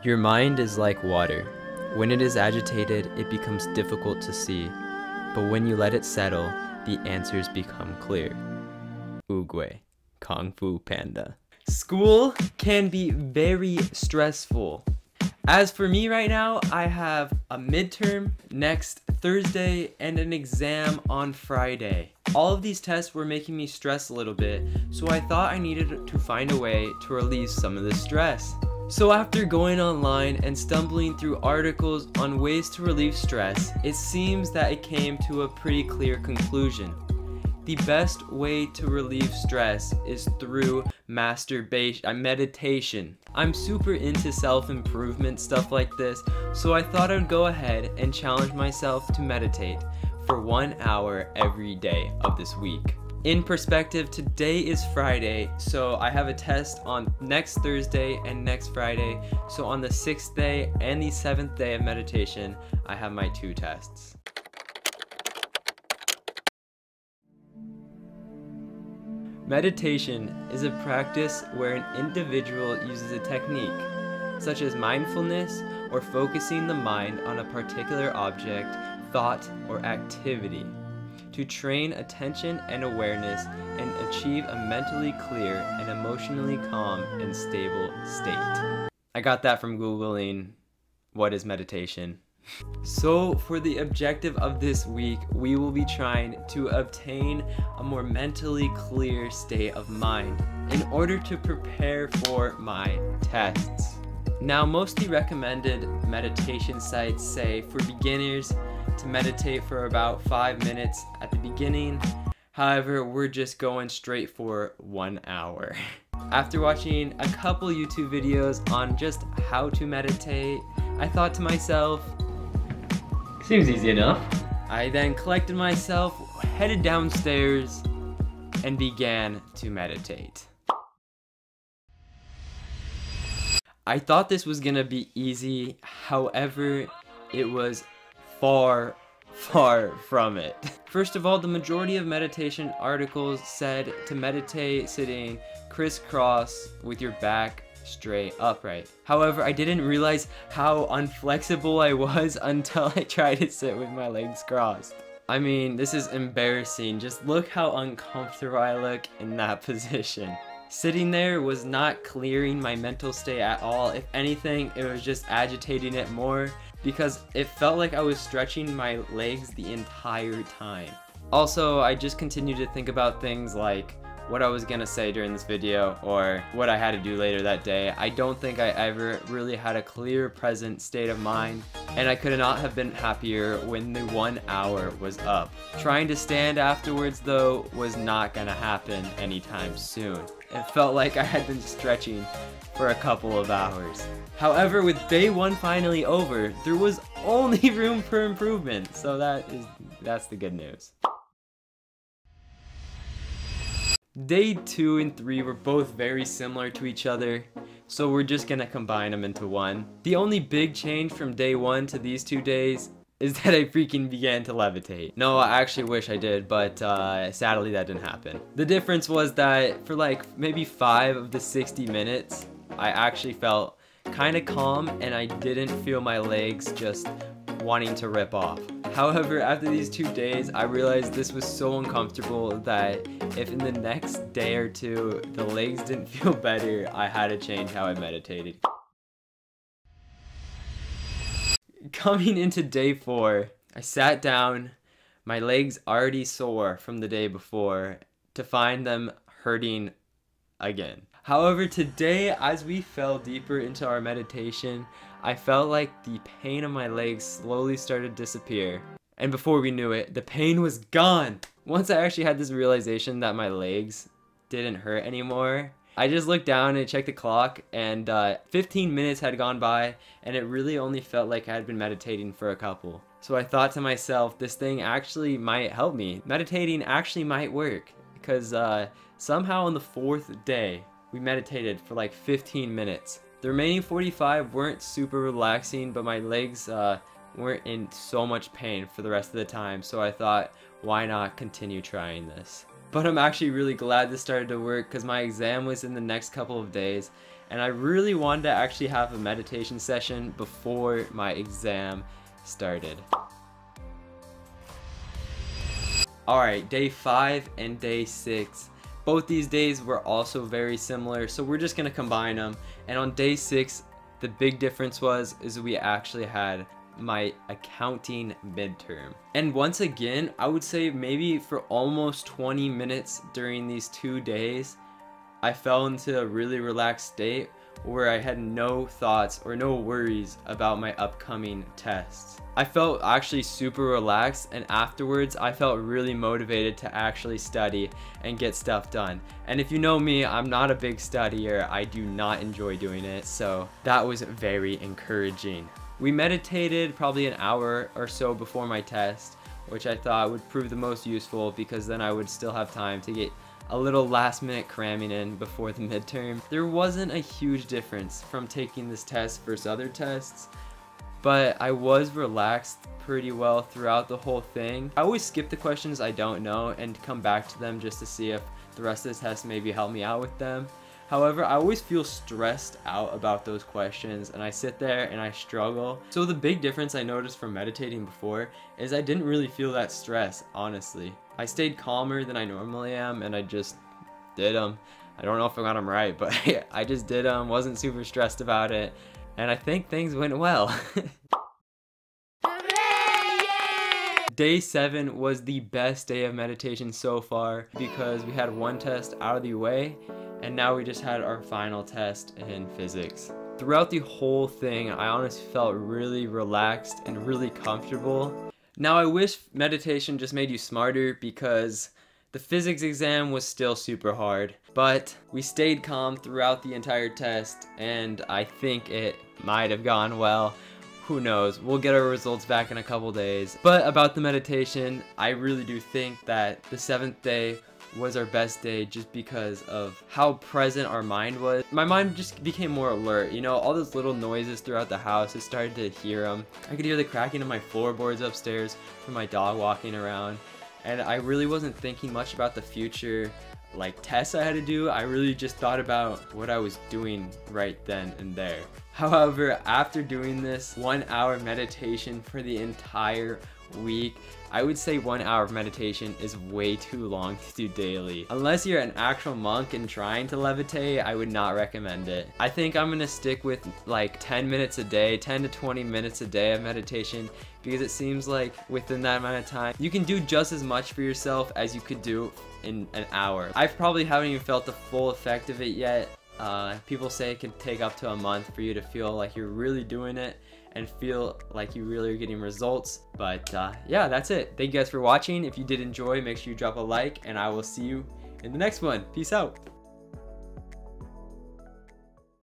Your mind is like water. When it is agitated, it becomes difficult to see, but when you let it settle, the answers become clear. Oogway, Kung Fu Panda. School can be very stressful. As for me right now, I have a midterm next Thursday and an exam on Friday. All of these tests were making me stress a little bit, so I thought I needed to find a way to release some of the stress. So after going online and stumbling through articles on ways to relieve stress, it seems that it came to a pretty clear conclusion. The best way to relieve stress is through meditation. I'm super into self-improvement stuff like this, so I thought I'd go ahead and challenge myself to meditate for 1 hour every day of this week. In perspective, today is Friday, so I have a test on next Thursday and next Friday. So on the 6th day and the 7th day of meditation, I have my 2 tests. Meditation is a practice where an individual uses a technique, such as mindfulness or focusing the mind on a particular object, thought, or activity, to train attention and awareness and achieve a mentally clear and emotionally calm and stable state. I got that from Googling what is meditation. So for the objective of this week, we will be trying to obtain a more mentally clear state of mind in order to prepare for my tests. Now, mostly recommended meditation sites say for beginners to meditate for about 5 minutes at the beginning. However, we're just going straight for 1 hour. After watching a couple YouTube videos on just how to meditate, I thought to myself, seems easy enough. I then collected myself, headed downstairs, and began to meditate. I thought this was gonna be easy, however, it was far from it. First of all, the majority of meditation articles said to meditate sitting crisscross with your back straight upright. However, I didn't realize how unflexible I was until I tried to sit with my legs crossed. I mean, this is embarrassing. Just look how uncomfortable I look in that position. Sitting there was not clearing my mental state at all. If anything, it was just agitating it more because it felt like I was stretching my legs the entire time. Also, I just continued to think about things like what I was gonna say during this video or what I had to do later that day. I don't think I ever really had a clear present state of mind, and I could not have been happier when the 1 hour was up. Trying to stand afterwards though was not gonna happen anytime soon. It felt like I had been stretching for a couple of hours. However, with day 1 finally over, there was only room for improvement, so that's the good news. Day 2 and 3 were both very similar to each other, so we're just gonna combine them into one. The only big change from day 1 to these 2 days is that I freaking began to levitate. No, I actually wish I did, but sadly that didn't happen. The difference was that for like maybe 5 of the 60 minutes, I actually felt kind of calm and I didn't feel my legs just wanting to rip off. However, after these 2 days, I realized this was so uncomfortable that if in the next day or 2 the legs didn't feel better, I had to change how I meditated. Coming into day 4, I sat down, my legs already sore from the day before, to find them hurting again. However, today, as we fell deeper into our meditation, I felt like the pain of my legs slowly started to disappear. And before we knew it, the pain was gone! Once I actually had this realization that my legs didn't hurt anymore, I just looked down and checked the clock, and 15 minutes had gone by, and it really only felt like I had been meditating for a couple. So I thought to myself, this thing actually might help me. Meditating actually might work, because somehow on the 4th day, we meditated for like 15 minutes. The remaining 45 weren't super relaxing, but my legs weren't in so much pain for the rest of the time, so I thought, why not continue trying this? But I'm actually really glad this started to work because my exam was in the next couple of days, and I really wanted to actually have a meditation session before my exam started. Alright, day 5 and day 6. Both these days were also very similar, so we're just going to combine them. And on day 6, the big difference is we actually had my accounting midterm. And once again, I would say maybe for almost 20 minutes during these 2 days, I fell into a really relaxed state where I had no thoughts or no worries about my upcoming tests. I felt actually super relaxed, and afterwards I felt really motivated to actually study and get stuff done. And if you know me, I'm not a big studier. I do not enjoy doing it, so that was very encouraging. We meditated probably an hour or so before my test, which I thought would prove the most useful because then I would still have time to get a little last minute cramming in before the midterm. There wasn't a huge difference from taking this test versus other tests, but I was relaxed pretty well throughout the whole thing. I always skip the questions I don't know and come back to them just to see if the rest of the test maybe help me out with them. However, I always feel stressed out about those questions, and I sit there and I struggle. So the big difference I noticed from meditating before is I didn't really feel that stress, honestly. I stayed calmer than I normally am, and I just did them. I don't know if I got them right, but I just did them, wasn't super stressed about it, and I think things went well. Day 7 was the best day of meditation so far because we had one test out of the way, and now we just had our final test in physics. Throughout the whole thing, I honestly felt really relaxed and really comfortable. Now I wish meditation just made you smarter because the physics exam was still super hard, but we stayed calm throughout the entire test, and I think it might have gone well. Who knows? We'll get our results back in a couple days. But about the meditation, I really do think that the 7th day was our best day just because of how present our mind was. My mind just became more alert, you know, all those little noises throughout the house, I started to hear them. I could hear the cracking of my floorboards upstairs from my dog walking around, and I really wasn't thinking much about the future like tests I had to do. I really just thought about what I was doing right then and there. However, after doing this 1 hour meditation for the entire week, I would say 1 hour of meditation is way too long to do daily. Unless you're an actual monk and trying to levitate, I would not recommend it. I think I'm gonna stick with like 10 minutes a day, 10 to 20 minutes a day of meditation, because it seems like within that amount of time, you can do just as much for yourself as you could do in an hour. I probably haven't even felt the full effect of it yet. People say it can take up to a month for you to feel like you're really doing it and feel like you really are getting results. But yeah, that's it. Thank you guys for watching. If you did enjoy, make sure you drop a like, and I will see you in the next one. Peace out.